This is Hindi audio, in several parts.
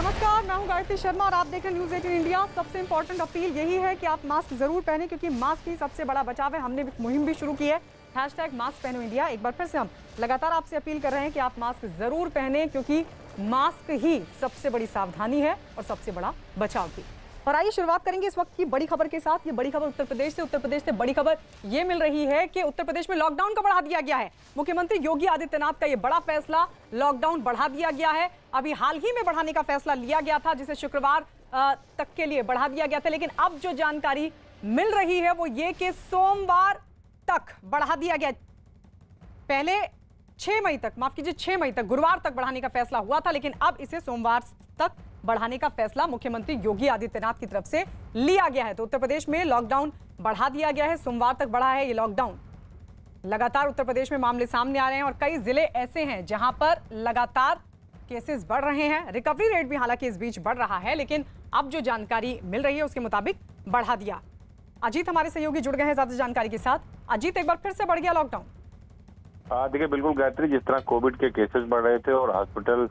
नमस्कार, मैं हूं गायत्री शर्मा और आप देख रहे हैं न्यूज़ 18 इंडिया। सबसे इंपॉर्टेंट अपील यही है कि आप मास्क जरूर पहनें, क्योंकि मास्क ही सबसे बड़ा बचाव है। हमने मुहिम भी शुरू की है, #मास्क पहनो इंडिया। एक बार फिर से हम लगातार आपसे अपील कर रहे हैं कि आप मास्क जरूर पहनें, क्योंकि मास्क ही सबसे बड़ी सावधानी है और सबसे बड़ा बचाव भी। और आइए शुरुआत करेंगे इस वक्त की बड़ी खबर के साथ। ये बड़ी खबर उत्तर प्रदेश से बड़ी खबर ये मिल रही है कि उत्तर प्रदेश में लॉकडाउन का बढ़ा दिया गया है। मुख्यमंत्री योगी आदित्यनाथ का ये बड़ा फैसला, लॉकडाउन बढ़ा दिया गया है। अभी हाल ही में बढ़ाने का फैसला लिया गया था, जिसे शुक्रवार तक के लिए बढ़ा दिया गया था, लेकिन अब जो जानकारी मिल रही है वो ये कि सोमवार तक बढ़ा दिया गया। पहले 6 मई तक, माफ कीजिए 6 मई तक, गुरुवार तक बढ़ाने का फैसला हुआ था, लेकिन अब इसे सोमवार तक बढ़ाने का फैसला मुख्यमंत्री योगी आदित्यनाथ की तरफ से लिया गया है। तो उत्तर प्रदेश में लॉकडाउन बढ़ा दिया गया है, सोमवार तक बढ़ा है ये लॉकडाउन। लगातार उत्तर प्रदेश में मामले सामने आ रहे हैं और कई जिले ऐसे हैं जहां पर लगातार केसेस बढ़ रहे हैं। रिकवरी रेट भी हालांकि इस बीच बढ़ रहा है, लेकिन अब जो जानकारी मिल रही है उसके मुताबिक बढ़ा दिया। अजीत हमारे सहयोगी जुड़ गए हैं ज्यादा जानकारी के साथ। अजीत, एक बार फिर से बढ़ गया लॉकडाउन? देखिए बिल्कुल गायत्री, जिस तरह कोविड के केसेस बढ़ रहे थे और हॉस्पिटल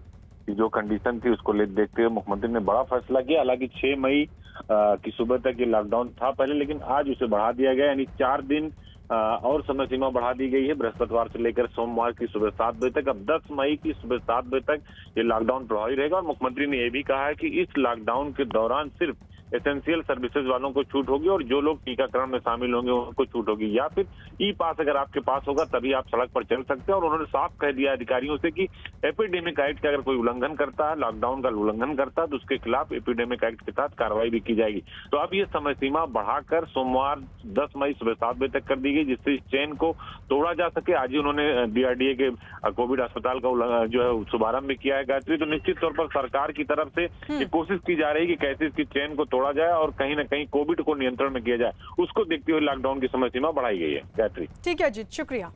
की जो कंडीशन थी उसको देखते हुए मुख्यमंत्री ने बड़ा फैसला किया। हालांकि 6 मई की सुबह तक ये लॉकडाउन था पहले, लेकिन आज उसे बढ़ा दिया गया, यानी 4 दिन और समय सीमा बढ़ा दी गई है। बृहस्पतिवार से लेकर सोमवार की सुबह 7 बजे तक, अब 10 मई की सुबह 7 बजे तक ये लॉकडाउन प्रभावी रहेगा। और मुख्यमंत्री ने यह भी कहा है कि इस लॉकडाउन के दौरान सिर्फ एसेंशियल सर्विसेज वालों को छूट होगी और जो लोग टीकाकरण में शामिल होंगे उनको छूट होगी, या फिर ई पास अगर आपके पास होगा तभी आप सड़क पर चल सकते हैं। और उन्होंने साफ कह दिया अधिकारियों से कि एपिडेमिक एक्ट का अगर कोई उल्लंघन करता है, लॉकडाउन का उल्लंघन करता है, तो उसके खिलाफ एपिडेमिक एक्ट के तहत कार्रवाई भी की जाएगी। तो अब ये समय सीमा बढ़ाकर सोमवार 10 मई सुबह 7 बजे तक कर दी गई, जिससे इस चेन को तोड़ा जा सके। आज ही उन्होंने DRDA के कोविड अस्पताल का जो है शुभारंभ भी किया है गायत्री। तो निश्चित तौर पर सरकार की तरफ से ये कोशिश की जा रही है कि कैसे इसकी चेन को तोड़ा जाए और कहीं ना कहीं कोविड को नियंत्रण में किया जाए। उसको देखते हुए लॉकडाउन की समय सीमा बढ़ाई गई है गायत्री। ठीक है जी, शुक्रिया।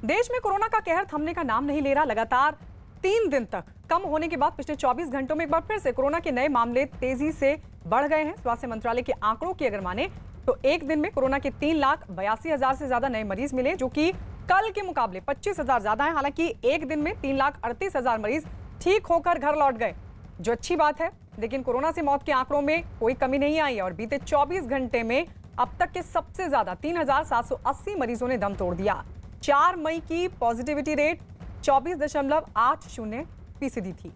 देश में कोरोना का कहर थमने का नाम नहीं ले रहा। लगातार 3 दिन तक कम होने के बाद पिछले 24 घंटों में एक बार फिर से कोरोना के नए मामले तेजी से बढ़ गए हैं। स्वास्थ्य मंत्रालय के आंकड़ों की अगर माने तो एक दिन में कोरोना के 3,82,000 से ज्यादा नए मरीज मिले, जो कि कल के मुकाबले 25,000 ज्यादा है। हालांकि एक दिन में 3,38,000 मरीज ठीक होकर घर लौट गए, जो अच्छी बात है। लेकिन कोरोना से मौत के आंकड़ों में कोई कमी नहीं आई है और बीते 24 घंटे में अब तक के सबसे ज्यादा 3,780 मरीजों ने दम तोड़ दिया। 4 मई की पॉजिटिविटी रेट 24.80% थी।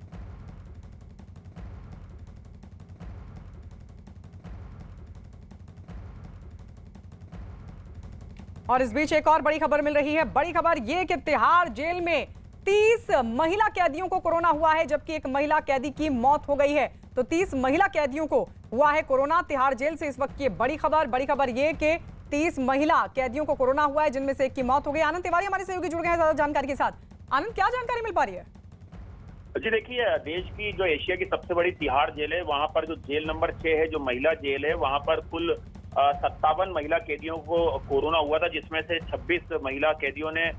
और इस बीच एक और बड़ी खबर मिल रही है। बड़ी खबर ये कि तिहाड़ जेल में 30 महिला कैदियों को कोरोना हुआ है, जबकि एक महिला कैदी की मौत हो गई है। तो 30 महिला कैदियों को हुआ है कोरोना। तिहाड़ जेल से इस वक्त की बड़ी खबर ये कि 30 महिला कैदियों को कोरोना हुआ है, जिनमें से एक की मौत हो गई। आनंद तिवारी हमारे सहयोगी जुड़ गए हैं ज्यादा जानकारी के साथ। आनंद, क्या जानकारी मिल पा रही है? जी देखिए, देश की जो एशिया की सबसे बड़ी तिहाड़ जेल है, वहां पर जो जेल नंबर 6 है, जो महिला जेल है, वहां पर कुल 57 महिला कैदियों को कोरोना हुआ था, जिसमें से 26 महिला कैदियों ने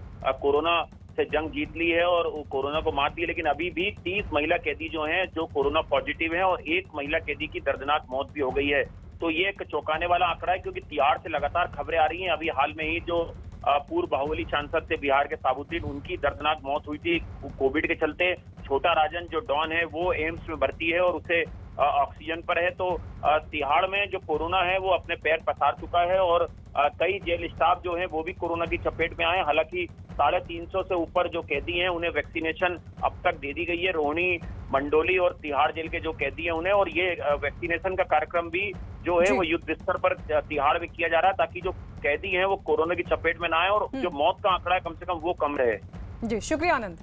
कोरोना से जंग जीत ली है और कोरोना को मात दी। लेकिन अभी भी 30 महिला कैदी जो हैं जो कोरोना पॉजिटिव हैं और एक महिला कैदी की दर्दनाक मौत भी हो गई है। तो ये एक चौंकाने वाला आंकड़ा है, क्योंकि तिहाड़ से लगातार खबरें आ रही हैं। अभी हाल में ही जो पूर्व बाहुबली सांसद थे बिहार के साबुद्दीन, उनकी दर्दनाक मौत हुई थी कोविड के चलते। छोटा राजन जो डॉन है वो एम्स में भर्ती है और उसे ऑक्सीजन पर है। तो तिहाड़ में जो कोरोना है वो अपने पैर पसार चुका है और कई जेल स्टाफ जो है वो भी कोरोना की चपेट में आए। हालांकि 350 से ऊपर जो कैदी हैं उन्हें वैक्सीनेशन अब तक दे दी गई है, रोहिणी, मंडोली और तिहाड़ जेल के जो कैदी हैं उन्हें। और ये वैक्सीनेशन का कार्यक्रम भी जो है वो युद्ध स्तर पर तिहाड़ में किया जा रहा है, ताकि जो कैदी हैं वो कोरोना की चपेट में ना आए और जो मौत का आंकड़ा है कम से कम वो कम रहे। जी शुक्रिया आनंद।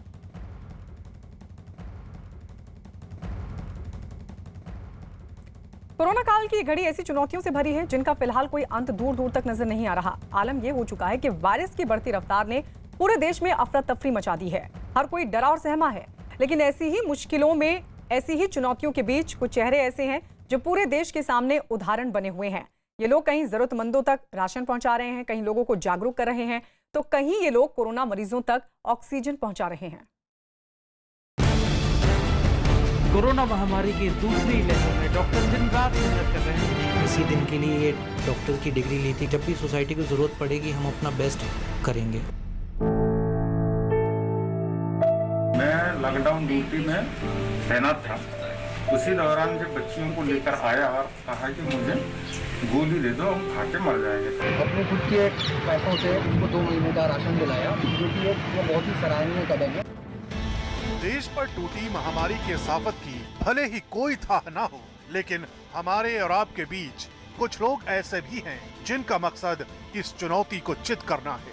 कोरोना काल की घड़ी ऐसी चुनौतियों से भरी है जिनका फिलहाल कोई अंत दूर दूर तक नजर नहीं आ रहा। आलम यह हो चुका है कि वायरस की बढ़ती रफ्तार ने पूरे देश में अफरा तफरी मचा दी है। हर कोई डरा और सहमा है, लेकिन ऐसी ही मुश्किलों में, ऐसी ही चुनौतियों के बीच कुछ चेहरे ऐसे हैं जो पूरे देश के सामने उदाहरण बने हुए हैं। ये लोग कहीं जरूरतमंदों तक राशन पहुंचा रहे हैं, कहीं लोगों को जागरूक कर रहे हैं, तो कहीं ये लोग कोरोना मरीजों तक ऑक्सीजन पहुंचा रहे हैं। कोरोना महामारी की दूसरी लहर में डॉक्टर दिन रात मेहनत कर रहे हैं। इसी दिन के लिए ये डॉक्टर की डिग्री ली थी। जब भी सोसाइटी को जरूरत पड़ेगी हम अपना बेस्ट करेंगे। लॉकडाउन ड्यूटी में तैनात था। उसी दौरान जब बच्चियों को लेकर आया और कहा कि मुझे गोली दे दो, हम खा के मर जाएंगे। अपने खुद के पैसों से उसको 2 महीने का राशन दिलाया, जो कि एक बहुत ही सराहनीय कदम है। देश पर टूटी महामारी की इसाफत की भले ही कोई था न हो, लेकिन हमारे और आपके बीच कुछ लोग ऐसे भी हैं जिनका मकसद इस चुनौती को चित करना है।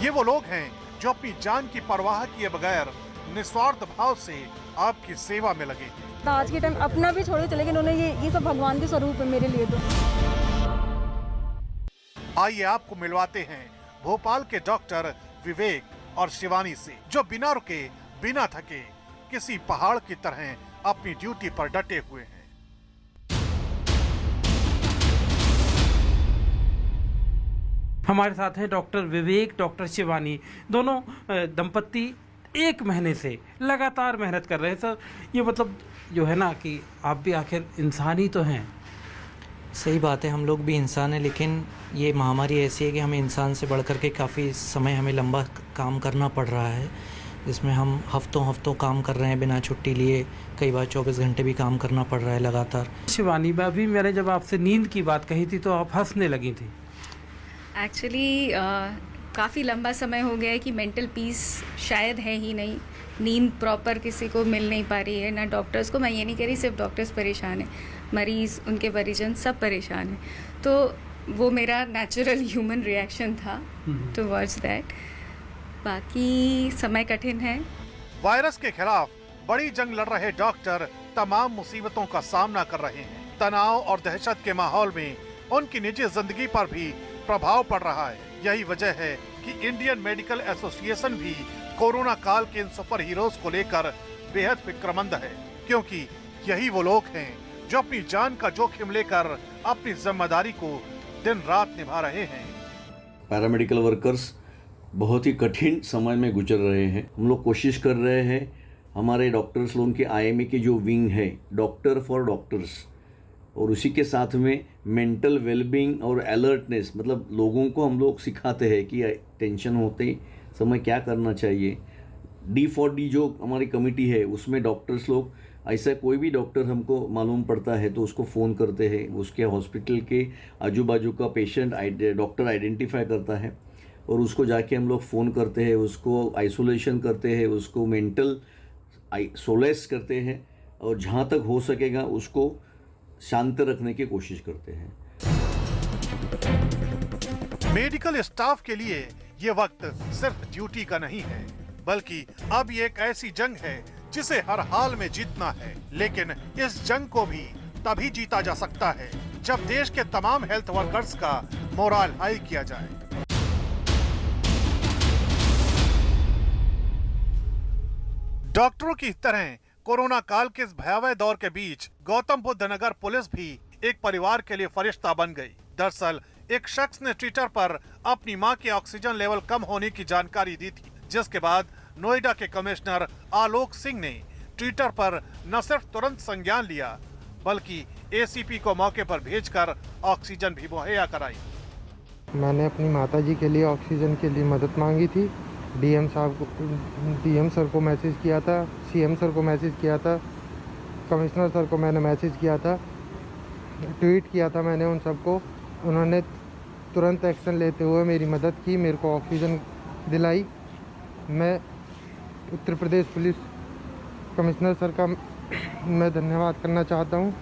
ये वो लोग हैं जो अपनी जान की परवाह किए बगैर निस्वार्थ भाव से आपकी सेवा में लगे हैं। आज के टाइम अपना भी छोड़े चले गए उन्होंने, ये सब भगवान के स्वरूप है मेरे लिए तो। आइए आपको मिलवाते हैं भोपाल के डॉक्टर विवेक और शिवानी से, जो बिना रुके बिना थके किसी पहाड़ की तरह अपनी ड्यूटी पर डटे हुए हैं। हमारे साथ हैं डॉक्टर विवेक, डॉक्टर शिवानी, दोनों दंपत्ति 1 महीने से लगातार मेहनत कर रहे हैं। सर, ये मतलब जो है ना कि आप भी आखिर इंसान ही तो हैं। सही बात है, हम लोग भी इंसान हैं, लेकिन ये महामारी ऐसी है कि हमें इंसान से बढ़ कर के काफ़ी समय हमें लंबा काम करना पड़ रहा है, जिसमें हम हफ्तों काम कर रहे हैं बिना छुट्टी लिए। कई बार 24 घंटे भी काम करना पड़ रहा है लगातार। शिवानी, अभी मैंने जब आपसे नींद की बात कही थी तो आप हंसने लगी थी। एक्चुअली काफ़ी लंबा समय हो गया है कि मेंटल पीस शायद है ही नहीं। नींद प्रॉपर किसी को मिल नहीं पा रही है, ना डॉक्टर्स को। मैं ये नहीं कह रही सिर्फ डॉक्टर्स परेशान हैं, मरीज़, उनके परिजन सब परेशान हैं। तो वो मेरा नेचुरल ह्यूमन रिएक्शन था टुवर्ड्स दैट। बाकी समय कठिन है। वायरस के खिलाफ बड़ी जंग लड़ रहे डॉक्टर तमाम मुसीबतों का सामना कर रहे हैं। तनाव और दहशत के माहौल में उनकी निजी जिंदगी पर भी प्रभाव पड़ रहा है। यही वजह है कि इंडियन मेडिकल एसोसिएशन भी कोरोना काल के इन सुपर हीरोज को लेकर बेहद फिक्रमंद है, क्योंकि यही वो लोग हैं जो अपनी जान का जोखिम लेकर अपनी जिम्मेदारी को दिन रात निभा रहे हैं। पैरामेडिकल वर्कर्स बहुत ही कठिन समय में गुजर रहे हैं। हम लोग कोशिश कर रहे हैं, हमारे डॉक्टर्स लोगों के IMA की जो विंग है, डॉक्टर फॉर डॉक्टर्स, और उसी के साथ में मेंटल वेलबींग और अलर्टनेस, मतलब लोगों को हम लोग सिखाते हैं कि टेंशन होते समय क्या करना चाहिए। D4D जो हमारी कमेटी है, उसमें डॉक्टर्स लोग, ऐसा कोई भी डॉक्टर हमको मालूम पड़ता है तो उसको फ़ोन करते हैं, उसके हॉस्पिटल के आजू बाजू का पेशेंट डॉक्टर आइडेंटिफाई करता है और उसको जाके हम लोग फ़ोन करते हैं, उसको आइसोलेशन करते हैं, उसको मेंटल सोलेस करते हैं और जहाँ तक हो सकेगा उसको शांत रखने की कोशिश करते हैं। मेडिकल स्टाफ के लिए ये वक्त सिर्फ ड्यूटी का नहीं है, बल्कि अब ये एक ऐसी जंग है जिसे हर हाल में जीतना है। लेकिन इस जंग को भी तभी जीता जा सकता है जब देश के तमाम हेल्थ वर्कर्स का मोराल हाई किया जाए। डॉक्टरों की तरह कोरोना काल के इस भयावह दौर के बीच गौतम बुद्ध नगर पुलिस भी एक परिवार के लिए फरिश्ता बन गई। दरअसल एक शख्स ने ट्विटर पर अपनी मां के ऑक्सीजन लेवल कम होने की जानकारी दी थी, जिसके बाद नोएडा के कमिश्नर आलोक सिंह ने ट्विटर पर न सिर्फ तुरंत संज्ञान लिया, बल्कि ACP को मौके पर भेजकर ऑक्सीजन भी मुहैया कराई। मैंने अपनी माताजी के लिए ऑक्सीजन के लिए मदद मांगी थी। DM सर को मैसेज किया था, CM सर को मैसेज किया था, कमिश्नर सर को मैंने मैसेज किया था, ट्वीट किया था मैंने उन सबको। उन्होंने तुरंत एक्शन लेते हुए मेरी मदद की, मेरे को ऑक्सीजन दिलाई। मैं Uttar Pradesh police commissioner sir का मैं धन्यवाद करना चाहता हूँ।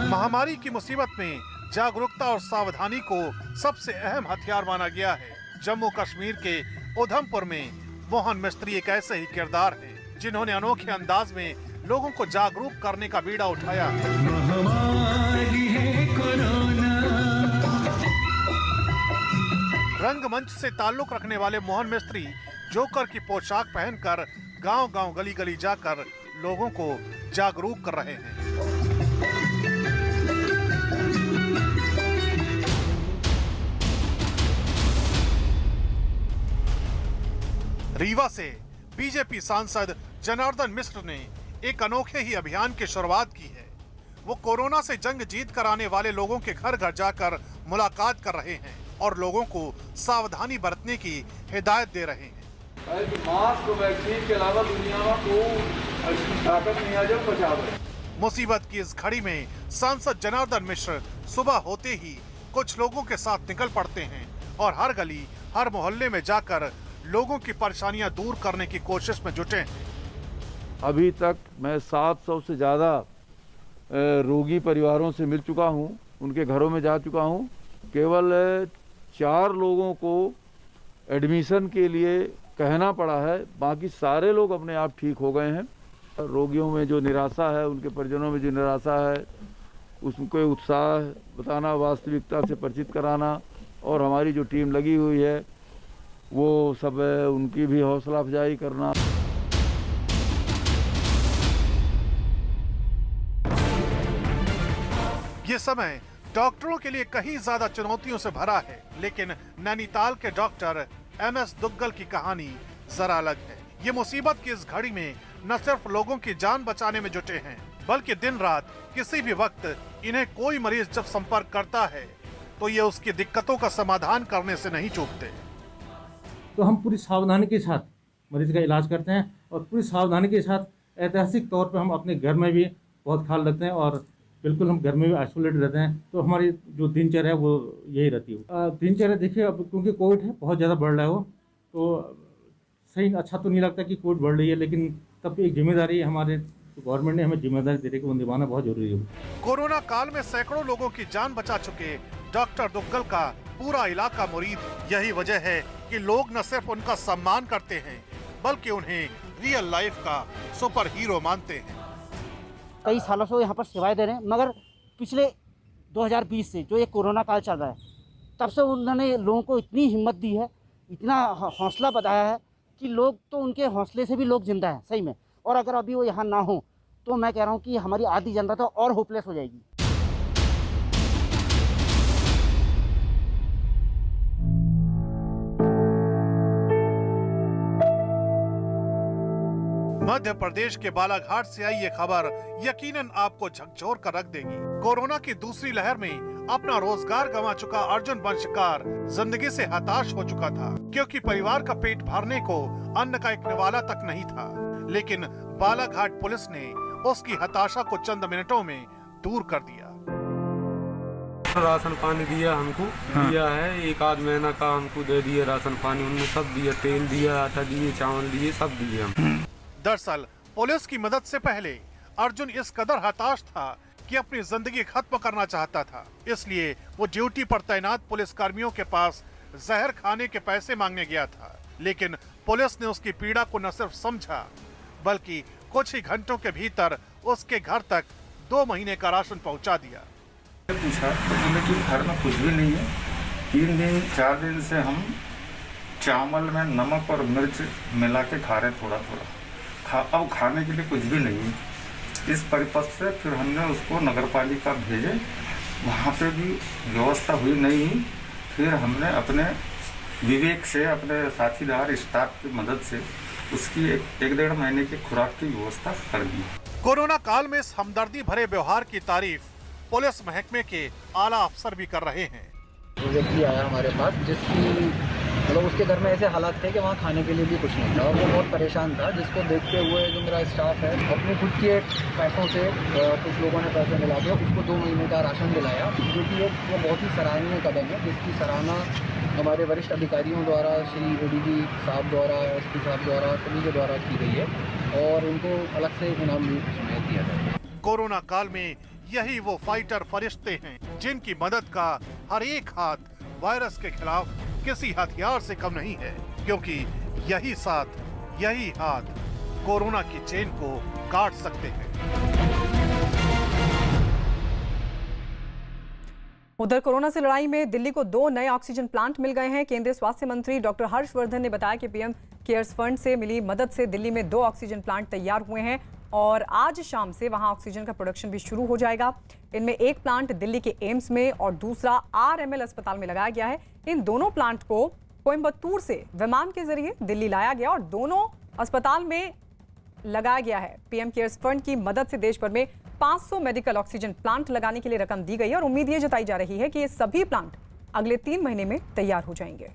महामारी की मुसीबत में जागरूकता और सावधानी को सबसे अहम हथियार माना गया है। जम्मू कश्मीर के उधमपुर में मोहन मिस्त्री एक ऐसे ही किरदार हैं जिन्होंने अनोखे अंदाज में लोगों को जागरूक करने का बीड़ा उठाया है। रंगमंच से ताल्लुक रखने वाले मोहन मिस्त्री जोकर की पोशाक पहनकर गांव-गांव, गली-गली जाकर लोगों को जागरूक कर रहे हैं। रीवा से बीजेपी सांसद जनार्दन मिश्र ने एक अनोखे ही अभियान की शुरुआत की है। वो कोरोना से जंग जीत कर आने वाले लोगों के घर घर जाकर मुलाकात कर रहे हैं और लोगों को सावधानी बरतने की हिदायत दे रहे हैं। मास्क वैक्सीन के अलावा दुनिया में कोई ऐसी ताकत नहीं आ जो बचावे। मुसीबत की इस घड़ी में सांसद जनार्दन मिश्र सुबह होते ही कुछ लोगों के साथ निकल पड़ते हैं और हर गली हर मोहल्ले में जाकर लोगों की परेशानियां दूर करने की कोशिश में जुटे हैं। अभी तक मैं 700 से ज़्यादा रोगी परिवारों से मिल चुका हूं, उनके घरों में जा चुका हूं। केवल 4 लोगों को एडमिशन के लिए कहना पड़ा है, बाकी सारे लोग अपने आप ठीक हो गए हैं। रोगियों में जो निराशा है, उनके परिजनों में जो निराशा है, उसको उत्साह बताना, वास्तविकता से परिचित कराना और हमारी जो टीम लगी हुई है वो सब उनकी भी हौसला अफजाई करना। ये समय डॉक्टरों के लिए कहीं ज्यादा चुनौतियों से भरा है, लेकिन नैनीताल के डॉक्टर MS दुग्गल की कहानी जरा अलग है। ये मुसीबत की इस घड़ी में न सिर्फ लोगों की जान बचाने में जुटे हैं, बल्कि दिन रात किसी भी वक्त इन्हें कोई मरीज जब संपर्क करता है तो ये उसकी दिक्कतों का समाधान करने से नहीं चूकते। तो हम पूरी सावधानी के साथ मरीज का इलाज करते हैं और पूरी सावधानी के साथ ऐतिहासिक तौर पर हम अपने घर में भी बहुत ख्याल रखते हैं और बिल्कुल हम घर में भी आइसोलेट रहते हैं। तो हमारी जो दिनचर्या है वो यही रहती है। दिनचर्या देखिए, अब क्योंकि कोविड है, बहुत ज़्यादा बढ़ रहा है वो, तो सही अच्छा तो नहीं लगता कि कोविड बढ़ रही है, लेकिन तब एक जिम्मेदारी है हमारे, तो गवर्नमेंट ने हमें जिम्मेदारी दे रही है कि वो निभाना बहुत जरूरी है। कोरोना काल में सैकड़ों लोगों की जान बचा चुके डॉक्टर दुग्गल का पूरा इलाका मुरीद। यही वजह है कि लोग न सिर्फ उनका सम्मान करते हैं, बल्कि उन्हें रियल लाइफ का सुपर हीरो मानते हैं। कई सालों से यहाँ पर सेवाएं दे रहे हैं, मगर पिछले 2020 से जो ये कोरोना काल चल रहा है, तब से उन्होंने लोगों को इतनी हिम्मत दी है, इतना हौसला बताया है कि लोग तो उनके हौसले से भी लोग जिंदा हैं सही में। और अगर अभी वो यहाँ ना हो तो मैं कह रहा हूँ कि हमारी आधी जनता तो और होपलेस हो जाएगी। मध्य प्रदेश के बालाघाट से आई ये खबर यकीनन आपको झकझोर कर रख देगी। कोरोना की दूसरी लहर में अपना रोजगार गंवा चुका अर्जुन वंशकार जिंदगी से हताश हो चुका था, क्योंकि परिवार का पेट भरने को अन्न का एक निवाला तक नहीं था। लेकिन बालाघाट पुलिस ने उसकी हताशा को चंद मिनटों में दूर कर दिया। राशन पानी दिया हमको, दिया है 1 आध महीना का हमको दे दिया राशन पानी, उनने सब दिया, तेल दिया, आटा दिए, चावल दिए, सब दिए हम। दरअसल पुलिस की मदद से पहले अर्जुन इस कदर हताश था कि अपनी जिंदगी खत्म करना चाहता था। इसलिए वो ड्यूटी पर तैनात पुलिस कर्मियों के पास जहर खाने के पैसे मांगने गया था। लेकिन पुलिस ने उसकी पीड़ा को न सिर्फ समझा, बल्कि कुछ ही घंटों के भीतर उसके घर तक 2 महीने का राशन पहुंचा दिया। पूछा तो घर में कुछ भी नहीं है। 3 दिन 4 दिन से हम चावल में नमक और मिर्च मिला के खा रहे थोड़ा थोड़ा। अब खाने के लिए कुछ भी नहीं है। इस परिपथ से फिर हमने उसको नगर पालिका भेजे, वहाँ पे भी व्यवस्था हुई नहीं। फिर हमने अपने विवेक से, अपने साथीदार स्टाफ की मदद से उसकी 1-1.5 महीने की खुराक की व्यवस्था कर दी। कोरोना काल में इस हमदर्दी भरे व्यवहार की तारीफ पुलिस महकमे के आला अफसर भी कर रहे हैं। वो व्यक्ति आया हमारे पास जिसकी मतलब उसके घर में ऐसे हालात थे कि वहाँ खाने के लिए भी कुछ नहीं था और वो बहुत परेशान था, जिसको देखते हुए जो मेरा स्टाफ है अपने खुद के पैसों से कुछ लोगों ने पैसे मिला के उसको 2 महीने का राशन दिलाया, जो कि एक वो बहुत ही सराहनीय कदम है, जिसकी सराहना हमारे वरिष्ठ अधिकारियों द्वारा, श्री ADG साहब द्वारा, SP साहब द्वारा, सभी के द्वारा की गई है और उनको अलग से इनाम भी उसमें दिया जाए। कोरोना काल में यही वो फाइटर फरिश्ते हैं जिनकी मदद का हर एक हाथ वायरस के खिलाफ किसी हथियार से कम नहीं है, क्योंकि यही साथ, यही हाथ कोरोना की चेन को काट सकते हैं। उधर कोरोना से लड़ाई में दिल्ली को 2 नए ऑक्सीजन प्लांट मिल गए हैं। केंद्रीय स्वास्थ्य मंत्री डॉक्टर हर्षवर्धन ने बताया कि PM केयर्स फंड से मिली मदद से दिल्ली में 2 ऑक्सीजन प्लांट तैयार हुए हैं और आज शाम से वहां ऑक्सीजन का प्रोडक्शन भी शुरू हो जाएगा। इनमें एक प्लांट दिल्ली के एम्स में और दूसरा RML अस्पताल में लगाया गया है। इन दोनों प्लांट को कोयम्बतूर से विमान के जरिए दिल्ली लाया गया और दोनों अस्पताल में लगाया गया है। पीएम केयर्स फंड की मदद से देश भर में 500 मेडिकल ऑक्सीजन प्लांट लगाने के लिए रकम दी गई है और उम्मीद ये जताई जा रही है कि ये सभी प्लांट अगले 3 महीने में तैयार हो जाएंगे।